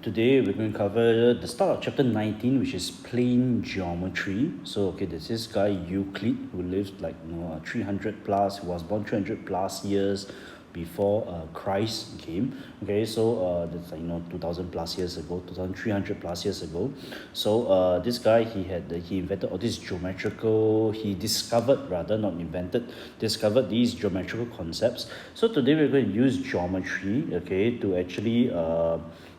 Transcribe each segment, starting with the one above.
Today we're going to cover the start of chapter 19, which is plane geometry. So there's this guy Euclid who lived 300 plus, who was born 300 plus years before Christ came. That's 2000 plus years ago, 2300 plus years ago. So this guy he invented all these discovered these geometrical concepts. So today we're going to use geometry to actually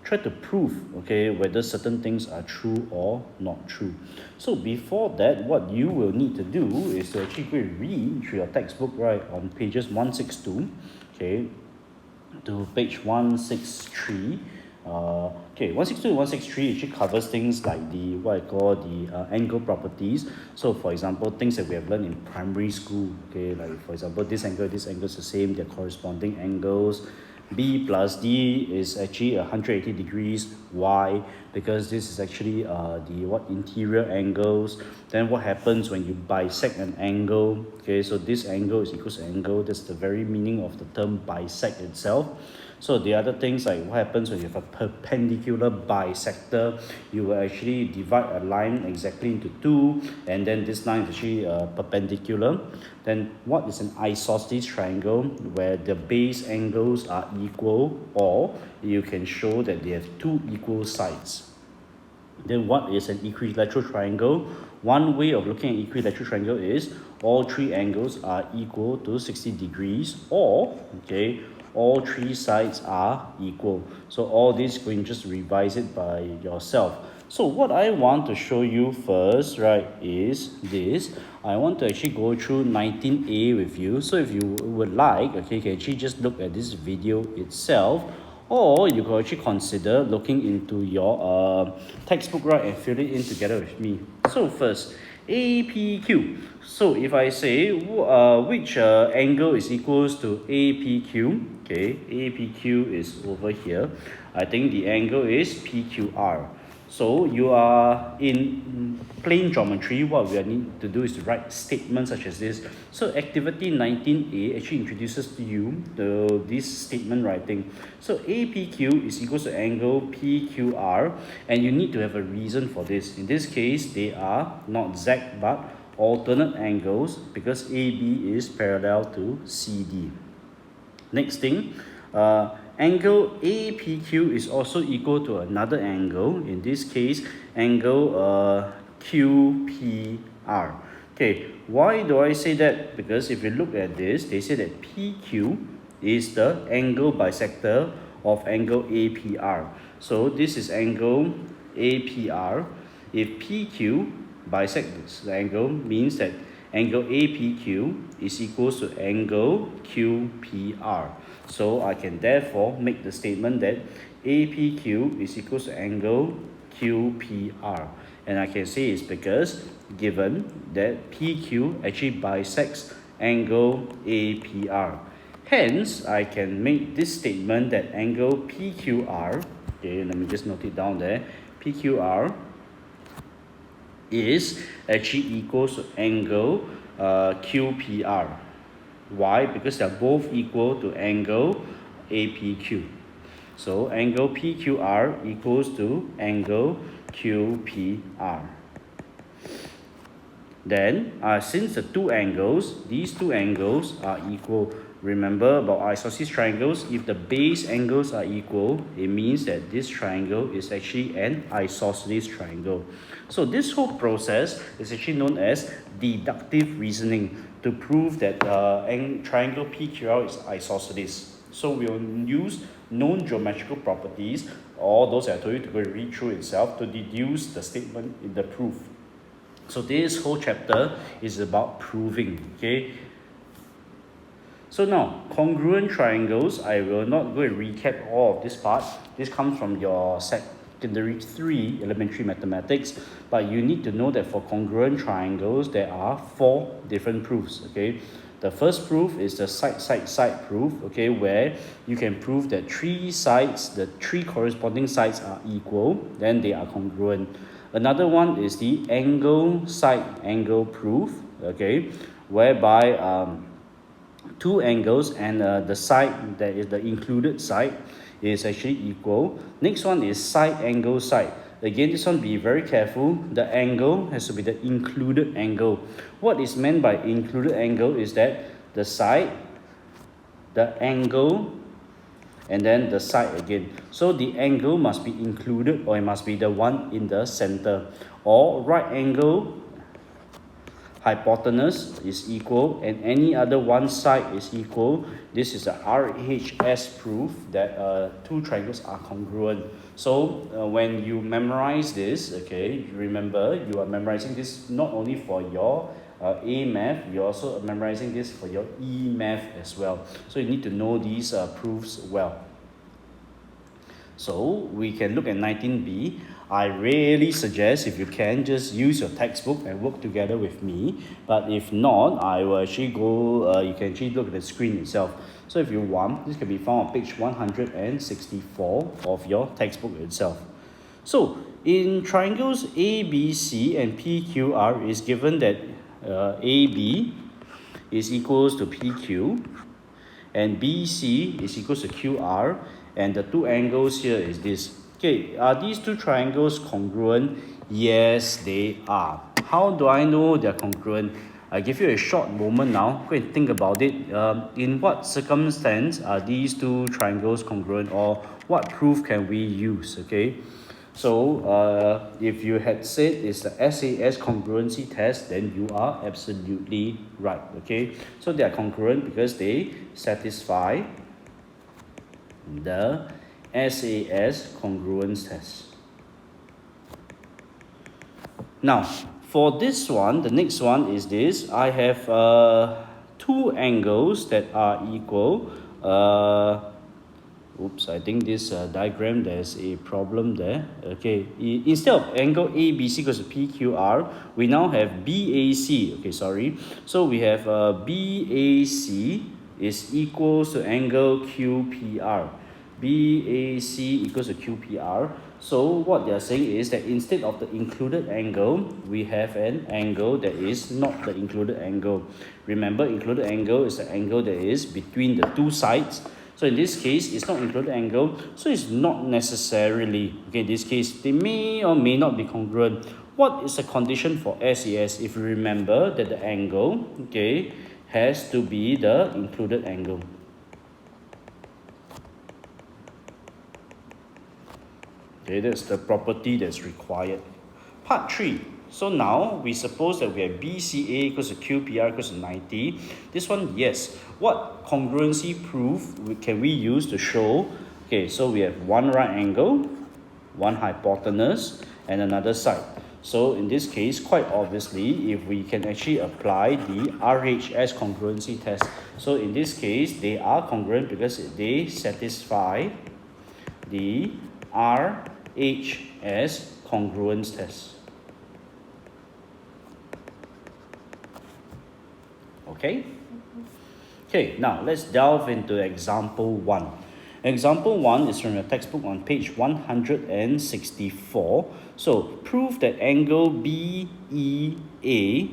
try to prove whether certain things are true or not true. So before that, what you will need to do is to actually go and read through your textbook, right, on pages 162 to page 163. 162 and 163 actually covers things like the angle properties. So for example, things that we have learned in primary school, like for example, this angle is the same, their corresponding angles. B plus D is actually 180 degrees. Why? Because this is actually the interior angles. Then what happens when you bisect an angle? So this angle is equals to angle. That's the very meaning of the term bisect itself. So the other things, like what happens when you have a perpendicular bisector, you will actually divide a line exactly into two, and then this line is actually perpendicular. Then what is an isosceles triangle? Where the base angles are equal, or you can show that they have two equal sides. Then what is an equilateral triangle? One way of looking at equilateral triangle is all three angles are equal to 60 degrees, or all three sides are equal. So all this, you can just revise it by yourself. So what I want to show you first, right, is this. I want to actually go through 19A with you. So if you would like, you can actually just look at this video itself, or you can actually consider looking into your textbook, right, and fill it in together with me. So first, APQ. So if I say which angle is equals to APQ, APQ is over here. I think the angle is PQR. So you are in plane geometry. What we need to do is to write statements such as this. So activity 19A actually introduces to you this statement writing. So APQ is equals to angle PQR, and you need to have a reason for this. In this case, they are not Z but alternate angles, because AB is parallel to CD. Next thing, angle APQ is also equal to another angle, in this case angle QPR. Why do I say that? Because if you look at this, they say that PQ is the angle bisector of angle APR. So this is angle APR. If PQ bisects the angle, means that angle APQ is equals to angle QPR. So I can therefore make the statement that APQ is equals to angle QPR. And I can say it's because given that PQ actually bisects angle APR. Hence, I can make this statement that angle PQR, let me just note it down there, PQR is actually equals to angle QPR. Why? Because they're both equal to angle APQ. So angle PQR equals to angle QPR. Then since these two angles are equal, remember about isosceles triangles, if the base angles are equal, it means that this triangle is actually an isosceles triangle. So this whole process is actually known as deductive reasoning, to prove that triangle PQR is isosceles. So we'll use known geometrical properties, or those I told you to go and read through itself, to deduce the statement in the proof. So this whole chapter is about proving. So now, congruent triangles, I will not go and recap all of this part. This comes from your secondary 3 elementary mathematics, but you need to know that for congruent triangles, there are 4 different proofs. The first proof is the side proof, where you can prove that the three corresponding sides are equal, then they are congruent. Another one is the angle side angle proof, whereby two angles and the side that is the included side is actually equal. Next one is side angle side. Again, this one be very careful. The angle has to be the included angle. What is meant by included angle is that the side, the angle, and then the side again. So the angle must be included, or it must be the one in the center. Or right angle hypotenuse is equal and any other one side is equal. This is a RHS proof that two triangles are congruent. So when you memorize this, okay, remember you are memorizing this not only for your A math, you're also memorizing this for your E math as well. So you need to know these proofs well. So we can look at 19b. I really suggest, if you can, just use your textbook and work together with me. But if not, I will actually go, you can actually look at the screen itself. So if you want, this can be found on page 164 of your textbook itself. So in triangles ABC and PQR is given that AB is equals to PQ and BC is equals to QR, and the two angles here is this. Okay, are these two triangles congruent? Yes, they are. How do I know they're congruent? I give you a short moment now. Go and think about it. In what circumstance are these two triangles congruent, or what proof can we use? Okay, so if you had said it's the SAS congruency test, then you are absolutely right. Okay, so they are congruent because they satisfy the SAS congruence test. Now, for this one, the next one is this. I have two angles that are equal. Oops, I think this diagram, there's a problem there. Okay, instead of angle ABC equals to PQR, we now have BAC. Okay, sorry. So we have BAC is equals to angle QPR. BAC equals to QPR. So what they are saying is that instead of the included angle, we have an angle that is not the included angle. Remember, included angle is the angle that is between the two sides. So in this case, it's not included angle, so it's not necessarily, okay, in this case, they may or may not be congruent. What is the condition for SAS? If you remember that the angle, okay, has to be the included angle. Okay, that's the property that's required. Part 3. So now we suppose that we have BCA equals to QPR equals to 90. This one, yes. What congruency proof can we use to show? Okay, so we have one right angle, one hypotenuse, and another side. So in this case, quite obviously, if we can actually apply the RHS congruency test. So in this case, they are congruent because they satisfy the RHS congruence test. Okay? Okay, now let's delve into example 1. Example 1 is from your textbook on page 164. So, prove that angle BEA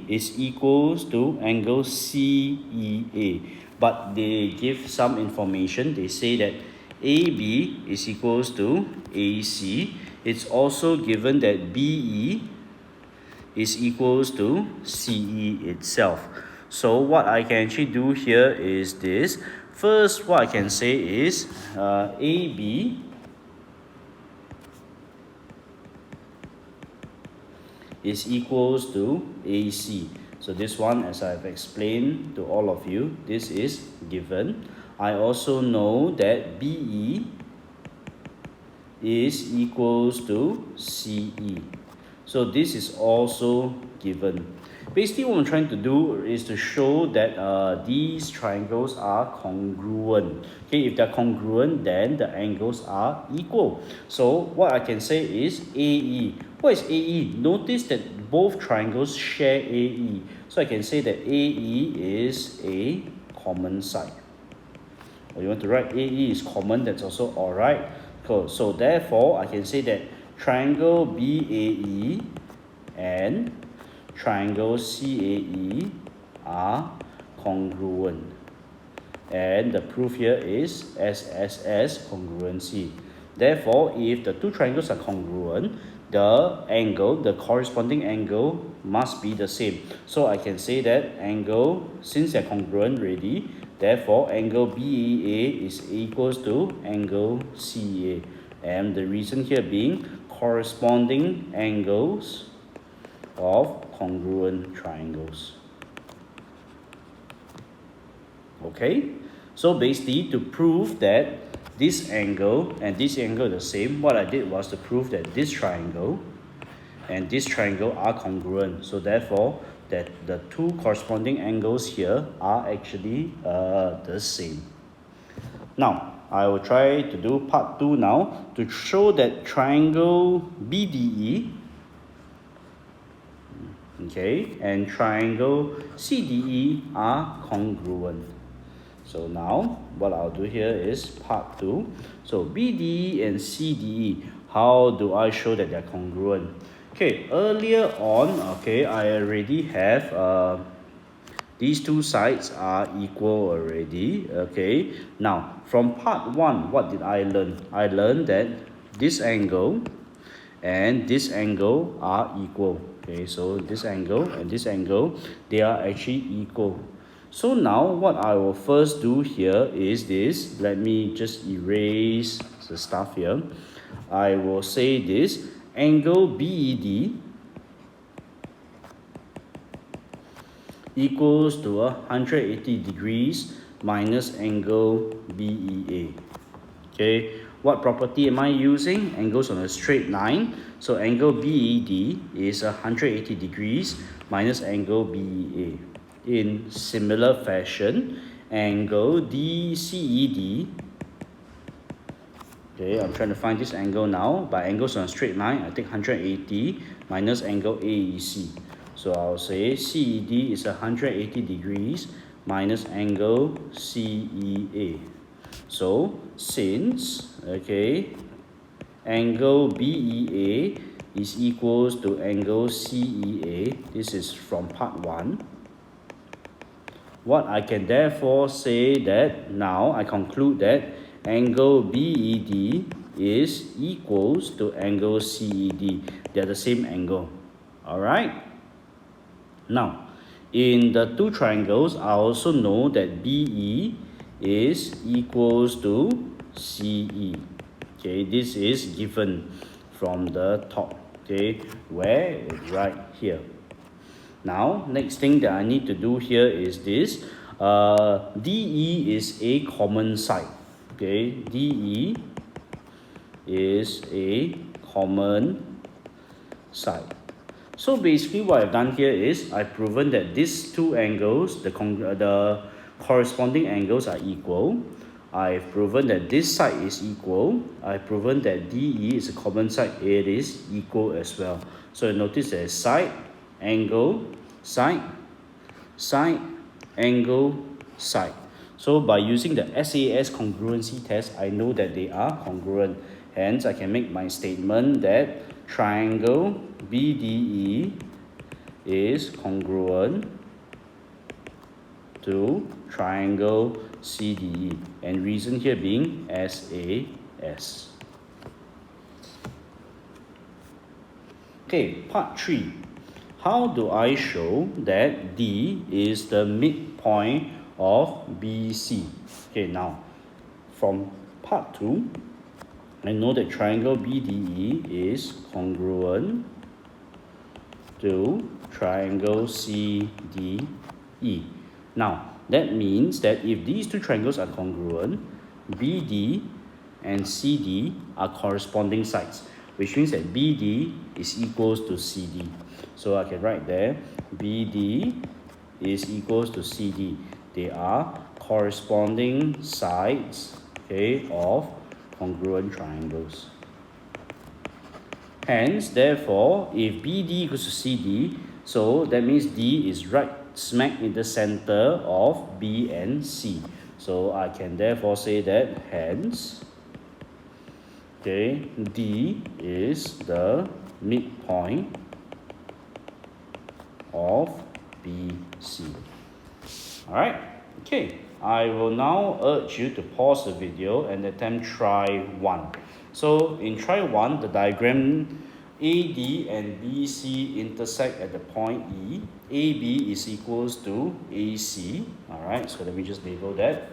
is equals to angle CEA. But they give some information. They say that AB is equals to AC. It's also given that BE is equals to CE itself. So what I can actually do here is this. First, what I can say is AB is equals to AC. So this one, as I've explained to all of you, this is given. I also know that BE is equals to CE. So this is also given. Basically, what I'm trying to do is to show that these triangles are congruent. Okay, if they're congruent, then the angles are equal. So what I can say is AE. What is AE? Notice that both triangles share AE. So I can say that AE is a common side. Or you want to write AE is common, that's also alright. Cool. So therefore, I can say that triangle BAE and triangle CAE are congruent. and the proof here is SSS congruency. Therefore, if the two triangles are congruent, the corresponding angle must be the same. So I can say that angle, since they're congruent already, therefore angle BEA is equals to angle CA. And the reason here being corresponding angles of congruent triangles. Okay, so basically to prove that this angle and this angle are the same, what I did was to prove that this triangle and this triangle are congruent. So therefore, that the two corresponding angles here are actually the same. Now, I will try to do part 2 now to show that triangle BDE, okay, and triangle CDE are congruent. So now, what I'll do here is part 2. So BDE and CDE, how do I show that they're congruent? Okay, earlier on, okay, I already have these two sides are equal already. Okay, now from part 1, what did I learn? I learned that this angle and this angle are equal. Okay, so this angle and this angle, they are actually equal. So now what I will first do here is this. Let me just erase the stuff here. I will say this angle BED equals to 180 degrees minus angle BEA. Okay, what property am I using? Angles on a straight line. So angle BED is 180 degrees minus angle BEA. In similar fashion, angle DCED, okay, I'm trying to find this angle now. By angles on a straight line, I take 180 minus angle AEC. So I'll say CED is 180 degrees minus angle CEA. So since, okay, angle BEA is equals to angle CEA, this is from part 1. What I can therefore say that now I conclude that angle BED is equals to angle CED. They are the same angle. Alright? Now, in the two triangles, I also know that BE is equals to CE. Okay, this is given from the top. Okay, where? Right here. Now, next thing that I need to do here is this. DE is a common side. Okay, DE is a common side. So basically what I've done here is I've proven that these two angles, the corresponding angles are equal. I've proven that this side is equal. I've proven that DE is a common side. It is equal as well. So notice that side, angle, side, side, angle, side. So by using the SAS congruency test, I know that they are congruent. Hence, I can make my statement that triangle BDE is congruent to triangle CDE. And reason here being SAS. Okay, part 3. How do I show that D is the midpoint of BC? Okay, now from part 2, I know that triangle BDE is congruent to triangle CDE. Now, that means that if these two triangles are congruent, BD and CD are corresponding sides, which means that BD is equals to CD. So I can write there, BD is equals to CD. They are corresponding sides, okay, of congruent triangles. Hence, therefore, if BD equals to CD, so that means D is right smack in the center of B and C. So I can therefore say that hence, okay, D is the midpoint of BC. Alright, okay. I will now urge you to pause the video and attempt try 1. So in try 1, the diagram AD and BC intersect at the point E. AB is equals to AC. Alright, so let me just label that.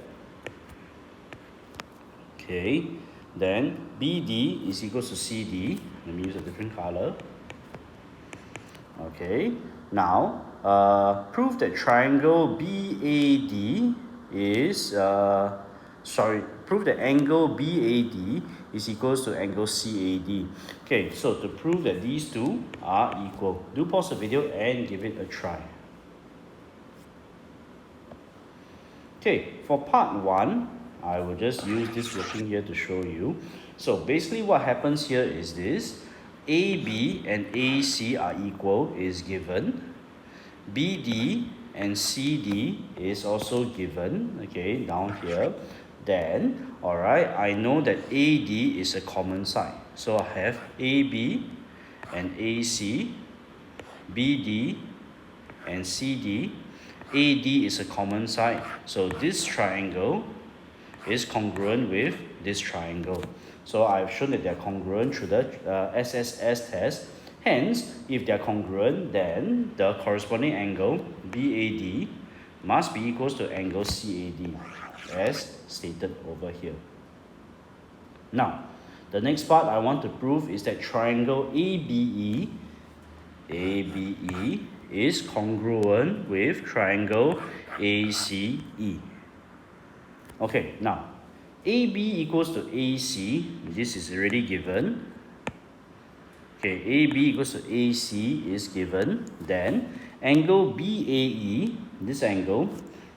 Okay, then BD is equals to CD. Let me use a different color. Okay, now prove that triangle BAD is prove that angle BAD is equals to angle CAD. Okay, so to prove that these two are equal, do pause the video and give it a try. Okay, for part 1, I will just use this working here to show you. So basically what happens here is this. AB and AC are equal is given. BD and CD is also given, okay, down here. Then, alright, I know that AD is a common side. So I have AB and AC, BD and CD. AD is a common side. So this triangle is congruent with this triangle. So I've shown that they're congruent through the SSS test. Hence, if they're congruent, then the corresponding angle BAD must be equals to angle CAD, as stated over here. Now, the next part I want to prove is that triangle ABE is congruent with triangle ACE. Okay, now AB equals to AC, this is already given. Okay, AB equals to AC is given. Then angle BAE, this angle,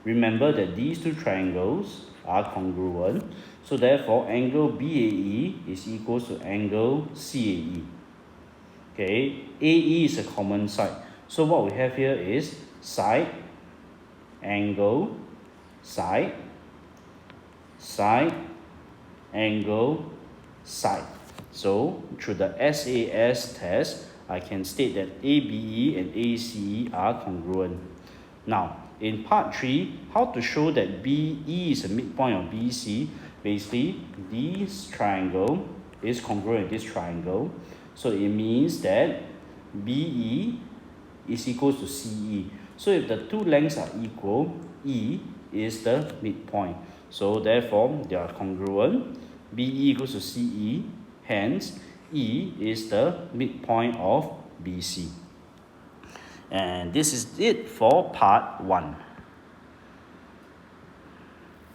remember that these two triangles are congruent. So therefore, angle BAE is equals to angle CAE. Okay, AE is a common side. So what we have here is side, angle, side, side, angle, side. So through the SAS test, I can state that ABE and ACE are congruent. Now, in part 3, how to show that BE is a midpoint of BC. Basically, this triangle is congruent with this triangle. So it means that BE is equal to CE. So if the two lengths are equal, E is the midpoint. So therefore, they are congruent. BE equals to CE. Hence, E is the midpoint of BC. And this is it for part 1.